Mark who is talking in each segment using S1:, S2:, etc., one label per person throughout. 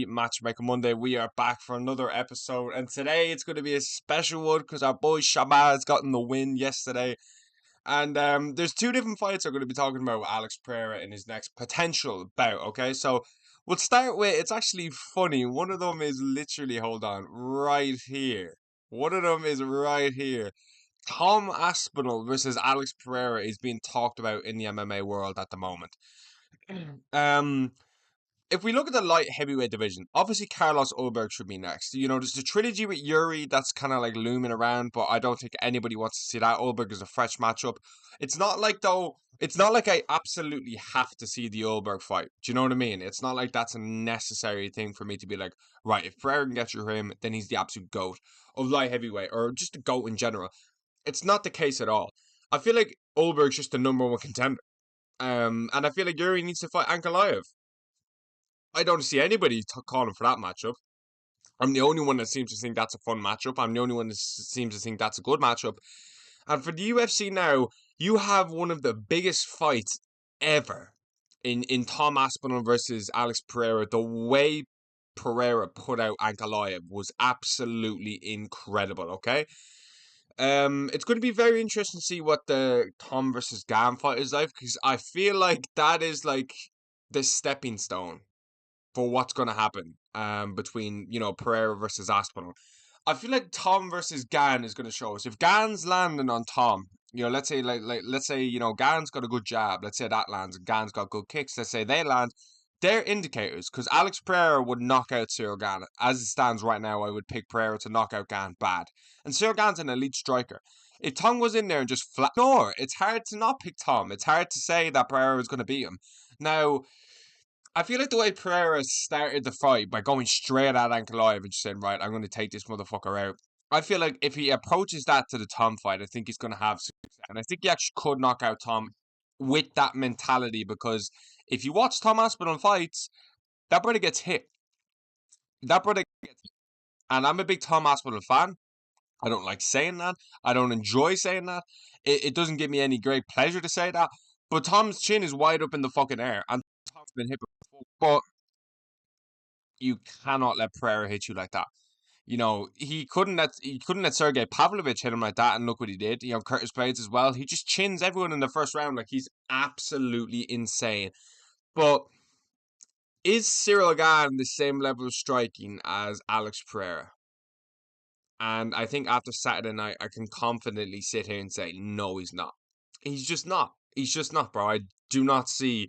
S1: Match Maker Monday. We are back for another episode, and today it's going to be a special one because our boy Shabazz gotten the win yesterday. And there's two different fights I'm going to be talking about with Alex Pereira in his next potential bout. Okay, so we'll start with it's actually funny. One of them is literally, hold on, right here. One of them is right here. Tom Aspinall versus Alex Pereira is being talked about in the MMA world at the moment. Um, if we look at the light heavyweight division, obviously Carlos Ulberg should be next. You know, there's the trilogy with Yuri that's kind of like looming around, but I don't think anybody wants to see that. Ulberg is a fresh matchup. It's not like though. It's not like I absolutely have to see the Ulberg fight. Do you know what I mean? It's not like that's a necessary thing for me to be like, right, if Pereira can get through him, then he's the absolute GOAT of light heavyweight or just the GOAT in general. It's not the case at all. I feel like Ulberg's just the number one contender. And I feel like Yuri needs to fight Ankalaev. I don't see anybody calling for that matchup. I'm the only one that seems to think that's a fun matchup. I'm the only one that seems to think that's a good matchup. And for the UFC now, you have one of the biggest fights ever in Tom Aspinall versus Alex Pereira. The way Pereira put out Ankalaev was absolutely incredible. Okay, it's going to be very interesting to see what the Tom versus Gam fight is like because I feel like that is like the stepping stone for what's going to happen between, you know, Pereira versus Aspinall. I feel like Tom versus Gan is going to show us. If Gan's landing on Tom, you know, let's say let's say, you know, Gan's got a good jab. Let's say that lands and Gan's got good kicks. Let's say they land. They're indicators because Alex Pereira would knock out Cyril Gan. As it stands right now, I would pick Pereira to knock out Gan bad. And Cyril Gan's an elite striker. If Tom was in there and just flat, no, it's hard to not pick Tom. It's hard to say that Pereira is going to beat him. Now, I feel like the way Pereira started the fight by going straight at Ankalaev and just saying, right, I'm going to take this motherfucker out. I feel like if he approaches that to the Tom fight, I think he's going to have success. And I think he actually could knock out Tom with that mentality because if you watch Tom Aspinall fights, that brother gets hit. That brother gets hit. And I'm a big Tom Aspinall fan. I don't like saying that. I don't enjoy saying that. It doesn't give me any great pleasure to say that. But Tom's chin is wide up in the fucking air. And Tom's been hit before. But you cannot let Pereira hit you like that. You know, he couldn't let Sergey Pavlovich hit him like that, and look what he did. You know, Curtis Blades as well. He just chins everyone in the first round like he's absolutely insane. But is Cyril Gane the same level of striking as Alex Pereira? And I think after Saturday night, I can confidently sit here and say, no, he's not. He's just not. He's just not, bro. I do not see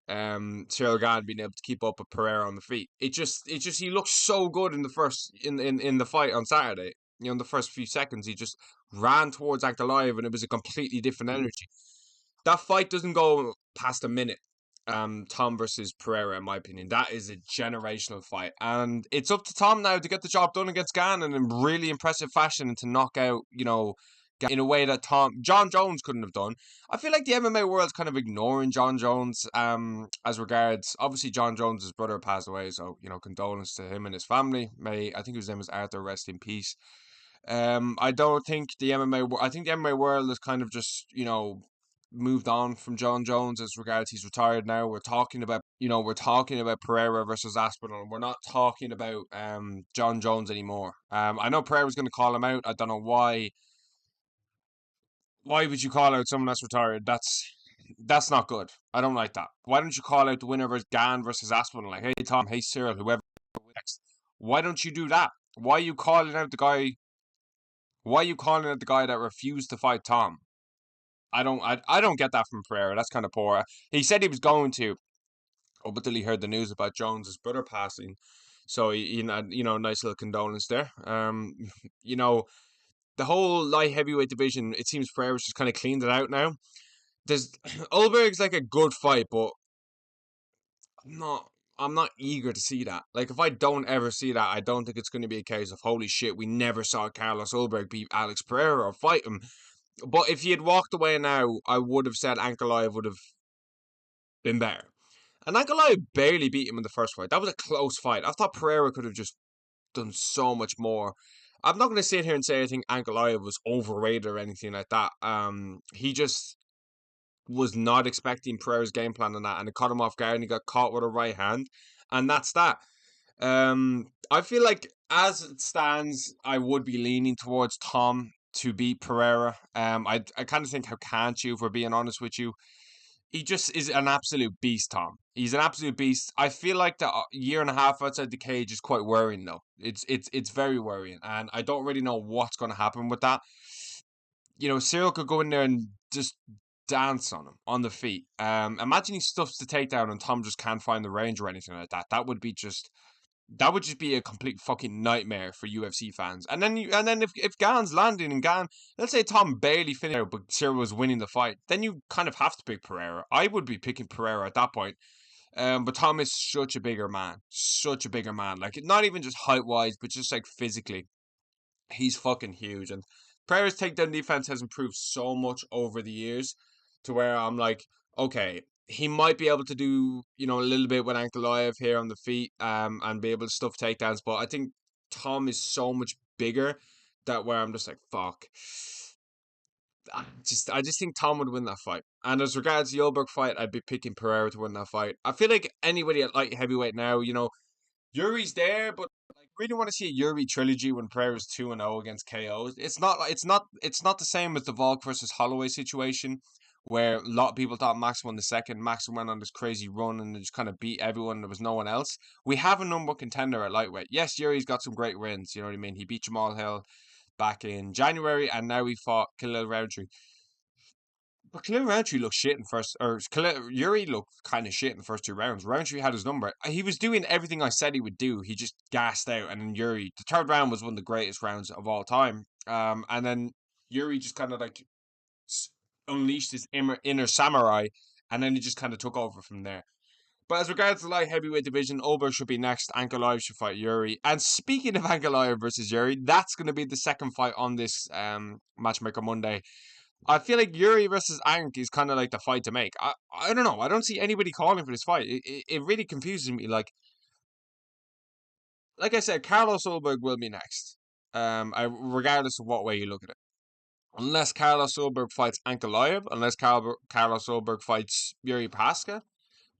S1: Cyril Gane being able to keep up with Pereira on the feet. It just he looked so good in the first in the fight on Saturday. You know, in the first few seconds, he just ran towards Ankalaev and it was a completely different energy. That fight doesn't go past a minute. Tom versus Pereira, in my opinion, that is a generational fight, and it's up to Tom now to get the job done against Gane in a really impressive fashion and to knock out, you know, in a way that John Jones couldn't have done. I feel like the MMA world's kind of ignoring John Jones as regards obviously John Jones' brother passed away, so you know, condolences to him and his family. May I think his name was Arthur, rest in peace. I don't think the I think the MMA world is kind of just, you know, moved on from John Jones as regards he's retired now. We're talking about, you know, we're talking about Pereira versus Aspinall. We're not talking about John Jones anymore. I know Pereira was going to call him out. I don't know why. Why would you call out someone that's retired? That's not good. I don't like that. Why don't you call out the winner versus Gan versus Aspinall? Like, hey Tom, hey Cyril, whoever next. Why don't you do that? Why are you calling out the guy? Why are you calling out the guy that refused to fight Tom? I don't get that from Pereira. That's kind of poor. He said he was going to up until he heard the news about Jones's brother passing. So you know, nice little condolence there. You know, the whole light heavyweight division, it seems Pereira's just kind of cleaned it out now. There's Ulberg's like a good fight, but I'm not I'm not eager to see that. Like if I don't ever see that, I don't think it's going to be a case of holy shit, we never saw Carlos Ulberg beat Alex Pereira or fight him. But if he had walked away now, I would have said Ankalaev would have been better. And Ankalaev barely beat him in the first fight. That was a close fight. I thought Pereira could have just done so much more. I'm not going to sit here and say I think Ankalaev was overrated or anything like that. He just was not expecting Pereira's game plan on that, and it caught him off guard, and he got caught with a right hand, and that's that. I feel like as it stands, I would be leaning towards Tom to beat Pereira. I kind of think how can't you, if we're being honest with you. He just is an absolute beast, Tom. He's an absolute beast. I feel like the year and a half outside the cage is quite worrying, though. It's very worrying, and I don't really know what's going to happen with that. Cyril could go in there and just dance on him on the feet. Imagine he stuffs the takedown and Tom just can't find the range or anything like that. That would just be a complete fucking nightmare for UFC fans. And then if Gan's landing and Gan, let's say Tom barely finished out, but Cyril was winning the fight, then you kind of have to pick Pereira. I would be picking Pereira at that point. But Tom is such a bigger man, such a bigger man. Like not even just height wise, but just like physically, he's fucking huge. And Pereira's takedown defense has improved so much over the years, to where I'm like, okay, he might be able to do, a little bit with Ankalaev here on the feet, and be able to stuff takedowns. But I think Tom is so much bigger that where I'm just like, fuck. I just think Tom would win that fight. And as regards the Yolberg fight, I'd be picking Pereira to win that fight. I feel like anybody at light heavyweight now, Yuri's there, but like really want to see a Yuri trilogy when Pereira's 2-0 against KOs. It's not the same as the Volk versus Holloway situation, where a lot of people thought Max won the second. Max went on this crazy run and just kind of beat everyone. There was no one else. We have a number one contender at lightweight. Yes, Yuri's got some great wins. You know what I mean? He beat Jamal Hill back in January, and now he fought Khalil Rountree. But Khalil Rountree looked shit in first, or Yuri looked kind of shit in the first two rounds. Rountree had his number. He was doing everything I said he would do. He just gassed out, and then Yuri, the third round was one of the greatest rounds of all time. And then Yuri just kind of like unleashed his inner samurai, and then he just kind of took over from there. But as regards to the light heavyweight division, Oberg should be next. Ankalaev should fight Yuri. And speaking of Ankalaev versus Yuri, that's going to be the second fight on this Matchmaker Monday. I feel like Yuri versus Ank is kind of like the fight to make. I don't know. I don't see anybody calling for this fight. It really confuses me. Like I said, Carlos Ulberg will be next. Regardless of what way you look at it. Unless Carlos Ulberg fights Ankalaev, unless Carlos Ulberg fights Yuri Pasca.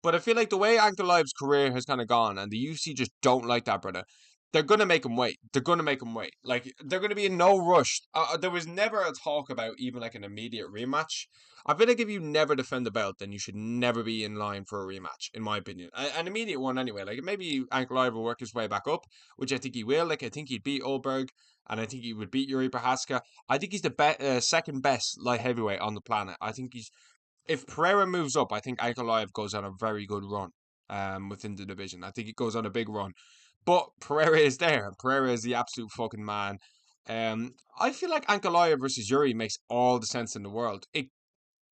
S1: But I feel like the way Ankalaev's career has kind of gone, and the UFC just don't like that, brother. They're gonna make him wait. They're gonna make him wait. Like they're gonna be in no rush. There was never a talk about even like an immediate rematch. I feel like if you never defend the belt, then you should never be in line for a rematch, in my opinion. An immediate one, anyway. Like maybe Ankalaev will work his way back up, which I think he will. Like I think he'd beat Ulberg, and I think he would beat Yuri Prohaska. I think he's the second best light heavyweight on the planet. I think he's if Pereira moves up, I think Ankalaev goes on a very good run within the division. I think it goes on a big run. But Pereira is there. Pereira is the absolute fucking man. I feel like Ankalaev versus Yuri makes all the sense in the world. It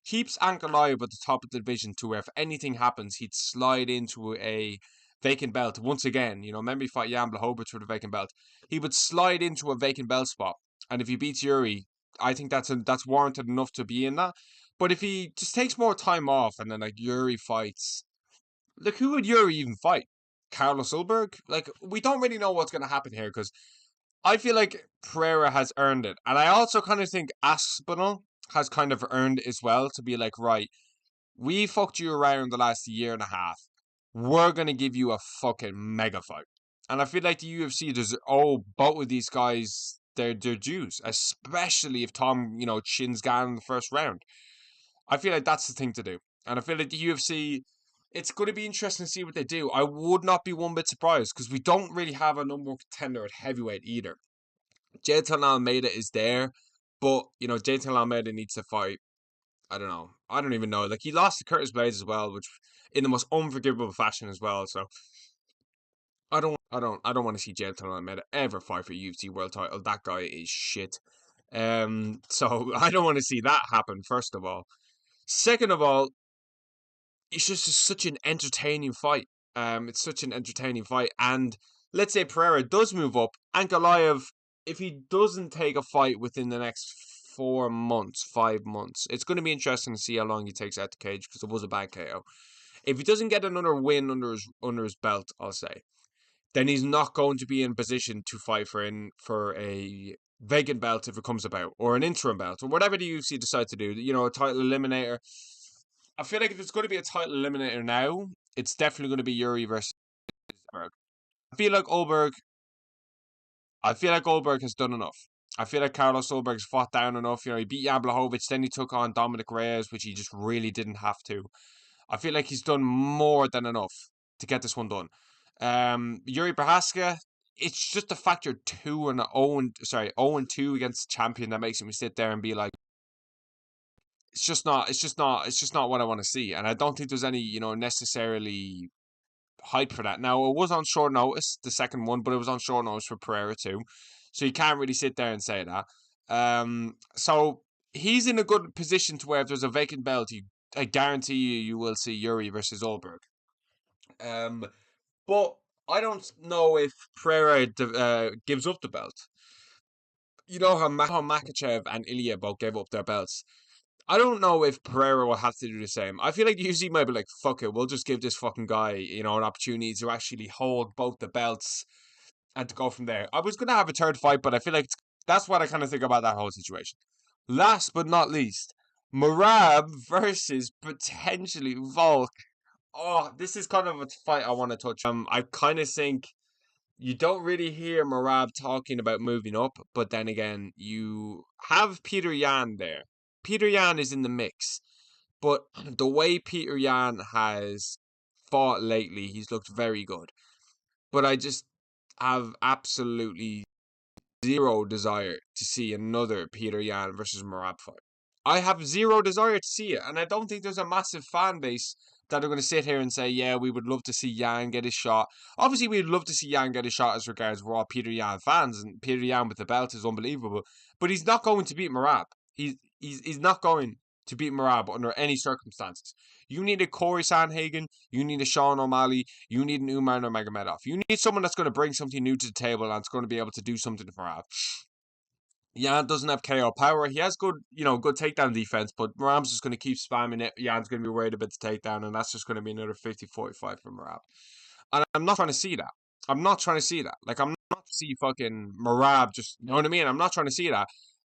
S1: keeps Ankalaev at the top of the division to where if anything happens, he'd slide into a vacant belt once again. Remember he fought Jan Blachowicz for the vacant belt. He would slide into a vacant belt spot. And if he beats Yuri, I think that's warranted enough to be in that. But if he just takes more time off and then like Yuri fights, like who would Yuri even fight? Carlos Ulberg? Like we don't really know what's going to happen here because I feel like Pereira has earned it, and I also kind of think Aspinall has kind of earned it as well to be like, right, we fucked you around the last year and a half. We're gonna give you a fucking mega fight, and I feel like the UFC does both of these guys their dues, especially if Tom chins Gan in the first round. I feel like that's the thing to do. And I feel like the UFC, it's going to be interesting to see what they do. I would not be one bit surprised because we don't really have a number one contender at heavyweight either. Jailton Almeida is there, but, Jailton Almeida needs to fight. I don't know. I don't even know. Like, he lost to Curtis Blades as well, which in the most unforgivable fashion as well. So, I don't want to see Jailton Almeida ever fight for a UFC world title. That guy is shit. So I don't want to see that happen, first of all. Second of all, it's just such an entertaining fight. It's such an entertaining fight. And let's say Pereira does move up, Ankalaev, if he doesn't take a fight within the next 4 months, 5 months, it's going to be interesting to see how long he takes out the cage because it was a bad KO. If he doesn't get another win under his belt, I'll say, then he's not going to be in position to fight for a vacant belt if it comes about, or an interim belt, or whatever the UFC decide to do. A title eliminator. I feel like if it's going to be a title eliminator now, it's definitely going to be Yuri versus Berg. feel like Goldberg. I feel like Goldberg has done enough. I feel like Carlos Goldberg's fought down enough. He beat Jan Blachowicz, then he took on Dominic Reyes, which he just really didn't have to. I feel like he's done more than enough to get this one done. Yuri Prohaska, it's just the fact you're 0-2 against champion that makes me sit there and be like, it's just not what I want to see. And I don't think there's any, necessarily hype for that. Now, it was on short notice, the second one, but it was on short notice for Pereira too. So you can't really sit there and say that. So he's in a good position to where if there's a vacant belt, I guarantee you will see Yuri versus Goldberg. But I don't know if Pereira gives up the belt. You know how Makachev and Ilya both gave up their belts. I don't know if Pereira will have to do the same. I feel like the UFC might be like, fuck it, we'll just give this fucking guy, an opportunity to actually hold both the belts and to go from there. I was going to have a third fight, but I feel like that's what I kind of think about that whole situation. Last but not least, Merab versus potentially Volk. Oh, this is kind of a fight I want to touch. I kind of think you don't really hear Merab talking about moving up, but then again, you have Peter Yan there. Peter Yan is in the mix, but the way Peter Yan has fought lately, he's looked very good. But I just have absolutely zero desire to see another Peter Yan versus Merab fight. I have zero desire to see it, and I don't think there's a massive fan base that are going to sit here and say, yeah, we would love to see Yan get his shot. Obviously, we'd love to see Yan get his shot as regards we're all Peter Yan fans, and Peter Yan with the belt is unbelievable. But he's not going to beat Merab. He's not going to beat Merab under any circumstances. You need a Corey Sanhagen, you need a Sean O'Malley, you need an Umar Nurmagomedov. You need someone that's going to bring something new to the table and it's going to be able to do something for Merab. Yan doesn't have KO power. He has good takedown defense, but Merab's just going to keep spamming it. Yan's going to be worried about the takedown, and that's just going to be another 50-45 for Merab. And I'm not trying to see that. I'm not trying to see that. Like, I'm not to see fucking Merab just, you know what I mean? I'm not trying to see that.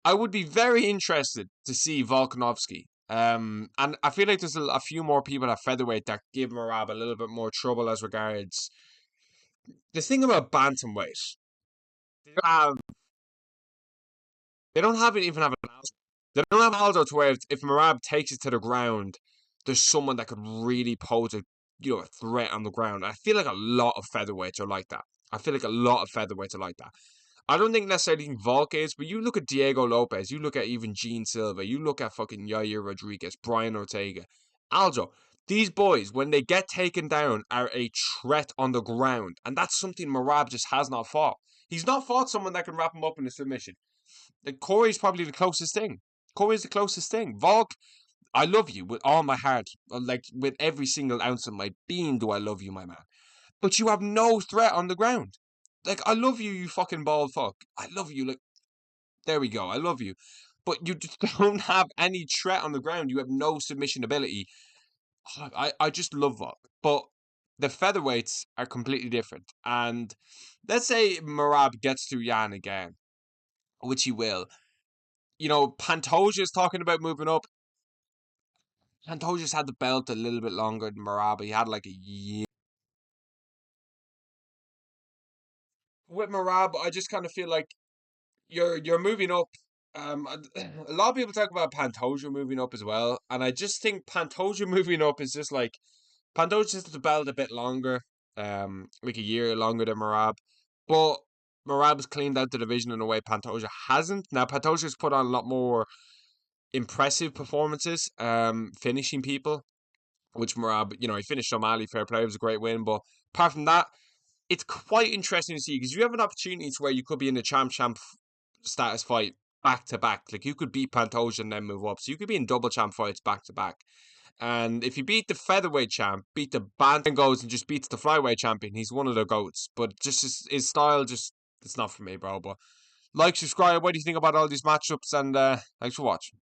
S1: I would be very interested to see Volkanovski. And I feel like there's a few more people at featherweight that give Merab a little bit more trouble as regards the thing about bantamweight. They don't have even have an Aldo. They don't have Aldo to where if Merab takes it to the ground, there's someone that could really pose a threat on the ground. I feel like a lot of featherweights are like that. I don't think necessarily Volk is, but you look at Diego Lopez, you look at even Gene Silva, you look at fucking Yair Rodriguez, Brian Ortega, Aldo. These boys, when they get taken down, are a threat on the ground. And that's something Merab just has not fought. He's not fought someone that can wrap him up in a submission. Like, Corey's probably the closest thing. Volk, I love you with all my heart. Like, with every single ounce of my being do I love you, my man. But you have no threat on the ground. Like, I love you, you fucking bald fuck. I love you. Like, there we go. I love you. But you just don't have any threat on the ground. You have no submission ability. I just love Volk. But the featherweights are completely different. And let's say Merab gets through Yan again, which he will. Pantoja's talking about moving up. Pantoja's had the belt a little bit longer than Merab. He had like a year. With Merab, I just kind of feel like you're moving up. A lot of people talk about Pantoja moving up as well, and I just think Pantoja moving up is just like Pantoja has the belt a bit longer, like a year longer than Merab, but Merab's cleaned out the division in a way Pantoja hasn't. Now Pantoja's put on a lot more impressive performances, finishing people, which Merab, he finished O'Malley, fair play, it was a great win, but apart from that, it's quite interesting to see, because you have an opportunity to where you could be in a champ status fight back to back, like you could beat Pantoja and then move up, so you could be in double champ fights back to back, and if you beat the featherweight champ, beat the bantam goes and just beats the flyweight champion, he's one of the goats, but just his style, just, it's not for me, bro. But like, subscribe, what do you think about all these matchups, and thanks for watching.